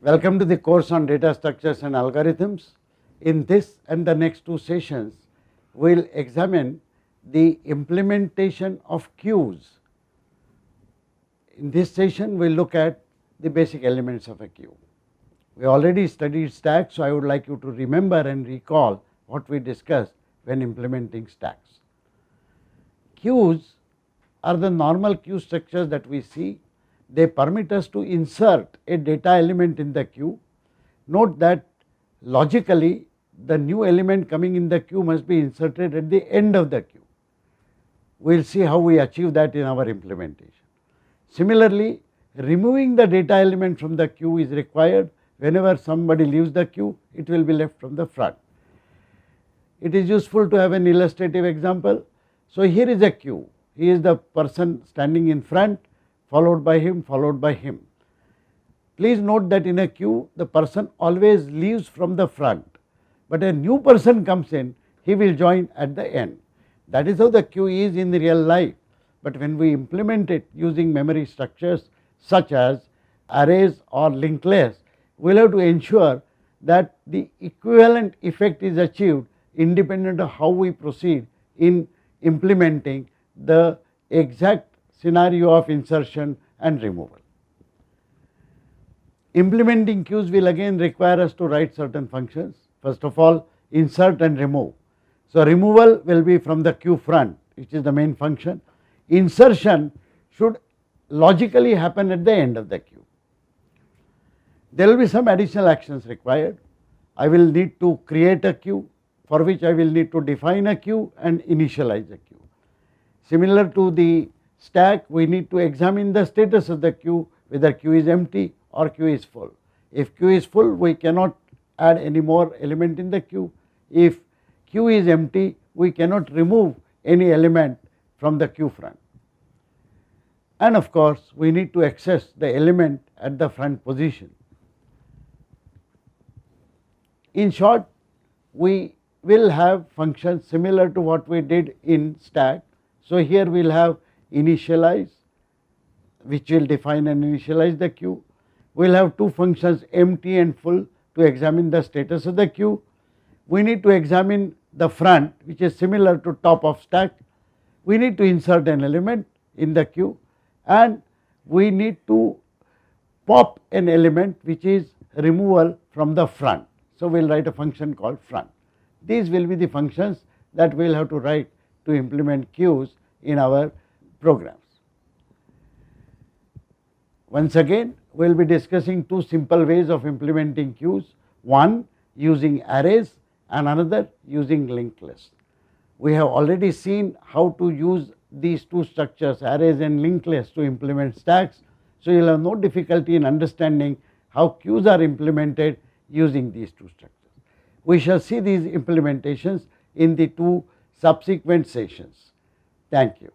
Welcome to the course on data structures and algorithms. In this and the next two sessions, we will examine the implementation of queues. In this session, we will look at the basic elements of a queue. We already studied stacks, so I would like you to remember and recall what we discussed when implementing stacks. Queues are the normal queue structures that we see. They permit us to insert a data element in the queue. Note that logically the new element coming in the queue must be inserted at the end of the queue. We will see how we achieve that in our implementation. Similarly, removing the data element from the queue is required. Whenever somebody leaves the queue, it will be left from the front. It is useful to have an illustrative example. So here is a queue. He is the person standing in front, followed by him, followed by him. Please note that in a queue, the person always leaves from the front, but a new person comes in, he will join at the end. That is how the queue is in the real life. But when we implement it using memory structures such as arrays or linked lists, we will have to ensure that the equivalent effect is achieved independent of how we proceed in implementing the exact scenario of insertion and removal. Implementing queues will again require us to write certain functions. First of all, insert and remove. So removal will be from the queue front, which is the main function. Insertion should logically happen at the end of the queue. There will be some additional actions required. I will need to create a queue, for which I will need to define a queue and initialize a queue. Similar to the stack, we need to examine the status of the queue, whether queue is empty or queue is full. If queue is full, we cannot add any more element in the queue. If queue is empty, we cannot remove any element from the queue front. And of course, we need to access the element at the front position. In short, we will have functions similar to what we did in stack. So here we will have initialize, which will define and initialize the queue. We will have two functions, empty and full, to examine the status of the queue. We need to examine the front, which is similar to top of stack. We need to insert an element in the queue, and we need to pop an element, which is removal from the front. So we will write a function called front. These will be the functions that we will have to write to implement queues in our programs. Once again, we will be discussing two simple ways of implementing queues, one using arrays and another using linked lists. We have already seen how to use these two structures, arrays and linked lists, to implement stacks. So you will have no difficulty in understanding how queues are implemented using these two structures. We shall see these implementations in the two subsequent sessions. Thank you.